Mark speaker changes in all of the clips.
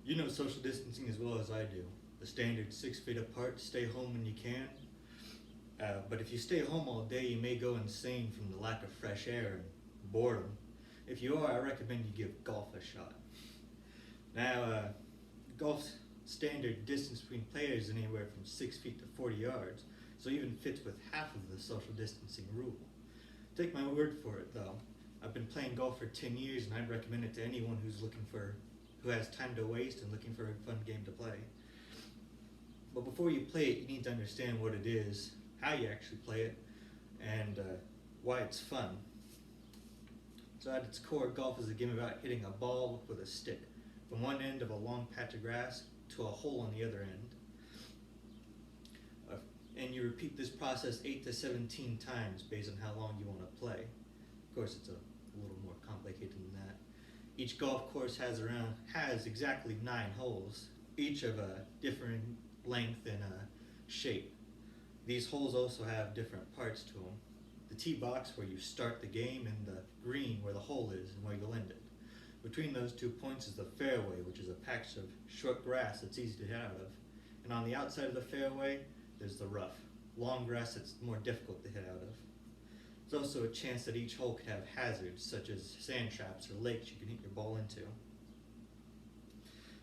Speaker 1: You know social distancing as well as I do. The standard 6 feet apart, stay home when you can. But if you stay home all day, you may go insane from the lack of fresh air and boredom. If you are, I recommend you give golf a shot. Now, golf's standard distance between players is anywhere from 6 feet to 40 yards, so even fits with half of the social distancing rule. Take my word for it, though. I've been playing golf for 10 years, and I'd recommend it to anyone who has time to waste and looking for a fun game to play. But before you play it, you need to understand what it is, how you actually play it, and why it's fun. So at its core, golf is a game about hitting a ball with a stick from one end of a long patch of grass to a hole on the other end. And you repeat this process 8 to 17 times based on how long you want to play. Of course, it's a little more complicated than that. Each golf course has exactly 9 holes, each of a different length and shape. These holes also have different parts to them. The tee box where you start the game and the green where the hole is and where you'll end it. Between those 2 points is the fairway, which is a patch of short grass that's easy to hit out of. And on the outside of the fairway, there's the rough, long grass that's more difficult to hit out of. There's also a chance that each hole could have hazards, such as sand traps or lakes you can hit your ball into.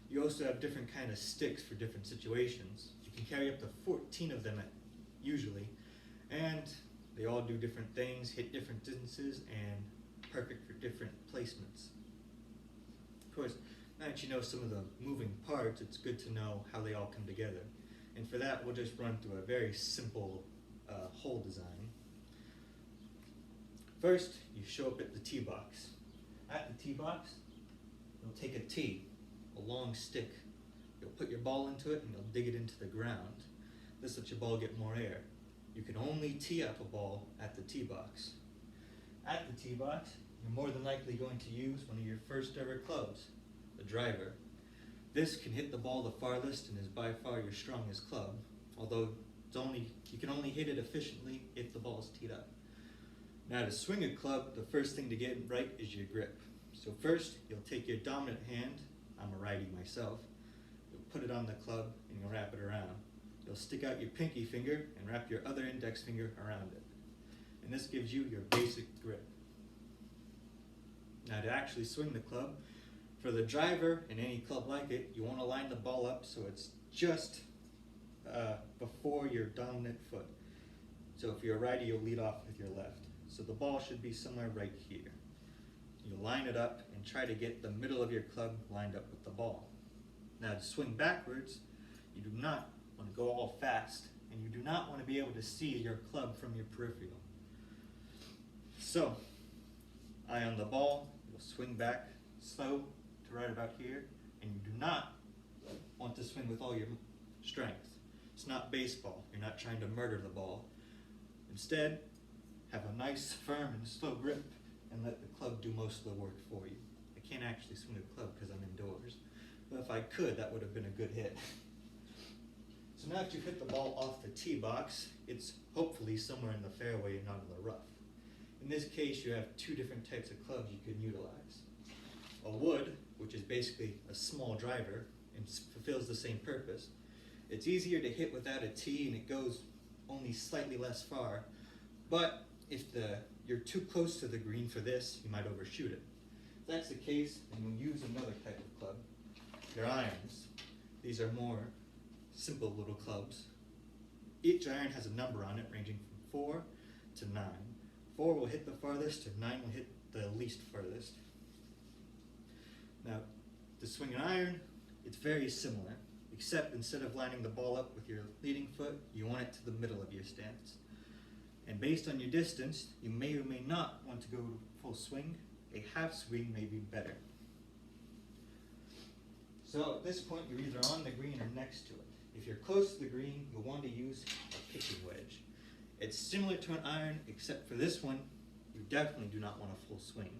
Speaker 1: You also have different kind of sticks for different situations. You can carry up to 14 of them usually, and they all do different things, hit different distances, and perfect for different placements. Of course, now that you know some of the moving parts, it's good to know how they all come together. And for that, we'll just run through a very simple hole design. First, you show up at the tee box. At the tee box, you'll take a tee, a long stick. You'll put your ball into it and you'll dig it into the ground. This lets your ball get more air. You can only tee up a ball at the tee box. At the tee box, you're more than likely going to use one of your first ever clubs, the driver. This can hit the ball the farthest and is by far your strongest club, although you can only hit it efficiently if the ball is teed up. Now to swing a club, the first thing to get right is your grip. So first, you'll take your dominant hand, I'm a righty myself, you'll put it on the club and you'll wrap it around. You'll stick out your pinky finger and wrap your other index finger around it. And this gives you your basic grip. Now to actually swing the club, for the driver and any club like it, you want to line the ball up so it's just before your dominant foot. So if you're a righty, you'll lead off with your left. So the ball should be somewhere right here. You line it up and try to get the middle of your club lined up with the ball. Now to swing backwards, you do not want to go all fast, and you do not want to be able to see your club from your peripheral. So, eye on the ball, you'll swing back slow to right about here, and you do not want to swing with all your strength. It's not baseball. You're not trying to murder the ball. Instead, have a nice, firm, and slow grip and let the club do most of the work for you. I can't actually swing a club because I'm indoors, but if I could, that would have been a good hit. So now that you've hit the ball off the tee box, it's hopefully somewhere in the fairway and not in the rough. In this case, you have 2 different types of clubs you can utilize. A wood, which is basically a small driver and fulfills the same purpose. It's easier to hit without a tee and it goes only slightly less far, but if you're too close to the green for this, you might overshoot it. If that's the case, then you'll use another type of club, your irons. These are more simple little clubs. Each iron has a number on it ranging from 4 to 9. 4 will hit the farthest and 9 will hit the least farthest. Now, to swing an iron, it's very similar, except instead of lining the ball up with your leading foot, you want it to the middle of your stance. And based on your distance, you may or may not want to go full swing. A half swing may be better. So at this point, you're either on the green or next to it. If you're close to the green, you'll want to use a pitching wedge. It's similar to an iron, except for this one, you definitely do not want a full swing.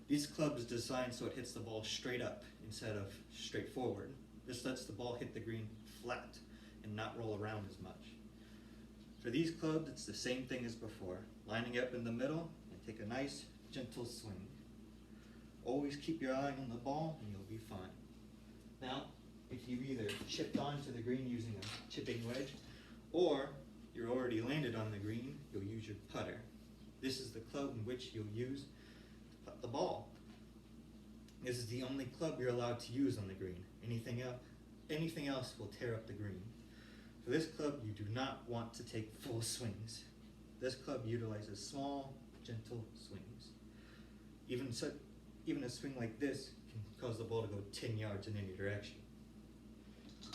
Speaker 1: These clubs are designed so it hits the ball straight up instead of straight forward. This lets the ball hit the green flat and not roll around as much. For these clubs, it's the same thing as before, lining up in the middle and take a nice, gentle swing. Always keep your eye on the ball and you'll be fine. Now, if you've either chipped onto the green using a chipping wedge, or you're already landed on the green, you'll use your putter. This is the club in which you'll use to putt the ball. This is the only club you're allowed to use on the green. Anything else will tear up the green. For this club, you do not want to take full swings. This club utilizes small, gentle swings. Even a swing like this can cause the ball to go 10 yards in any direction.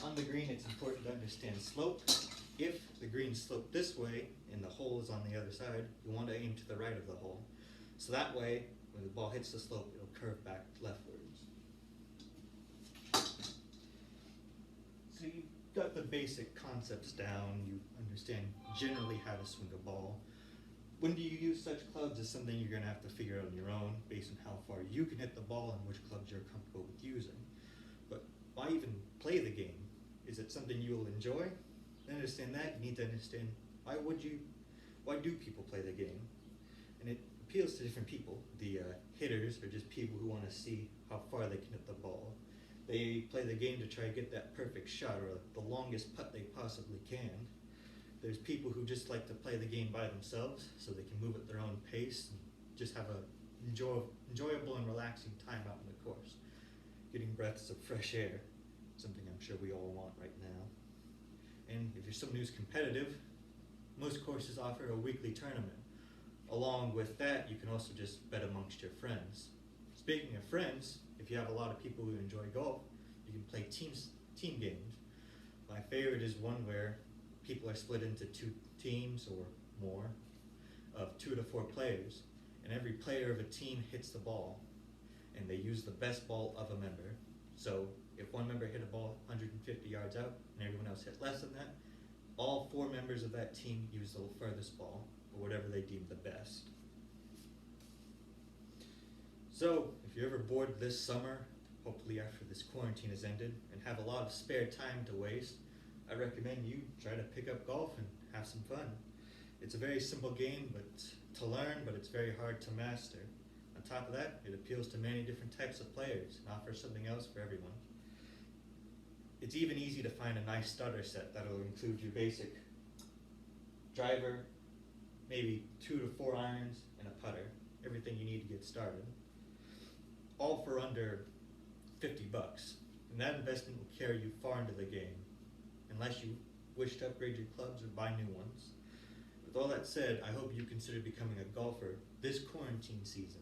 Speaker 1: On the green, it's important to understand slope. If the green's sloped this way and the hole is on the other side, you want to aim to the right of the hole. So that way, when the ball hits the slope, it'll curve back leftwards. So you've got the basic concepts down, you understand generally how to swing a ball. When do you use such clubs is something you're going to have to figure out on your own based on how far you can hit the ball and which clubs you're comfortable with using. But why even play the game? Is it something you'll enjoy? To understand that, you need to understand why do people play the game? And it appeals to different people. The hitters are just people who want to see how far they can hit the ball. They play the game to try to get that perfect shot or the longest putt they possibly can. There's people who just like to play the game by themselves so they can move at their own pace and just have a enjoyable and relaxing time out on the course. Getting breaths of fresh air, something I'm sure we all want right now. And if you're someone who's competitive, most courses offer a weekly tournament. Along with that, you can also just bet amongst your friends. Speaking of friends, if you have a lot of people who enjoy golf, you can play team games. My favorite is one where people are split into 2 teams or more of 2 to 4 players, and every player of a team hits the ball, and they use the best ball of a member. So if one member hit a ball 150 yards out and everyone else hit less than that, all 4 members of that team use the furthest ball, or whatever they deem the best. So if you're ever bored this summer, hopefully after this quarantine has ended, and have a lot of spare time to waste, I recommend you try to pick up golf and have some fun. It's a very simple game to learn, but it's very hard to master. On top of that, it appeals to many different types of players and offers something else for everyone. It's even easy to find a nice starter set that'll include your basic driver, maybe 2 to 4 irons, and a putter. Everything you need to get started. All for under $50. And that investment will carry you far into the game, unless you wish to upgrade your clubs or buy new ones. With all that said, I hope you consider becoming a golfer this quarantine season.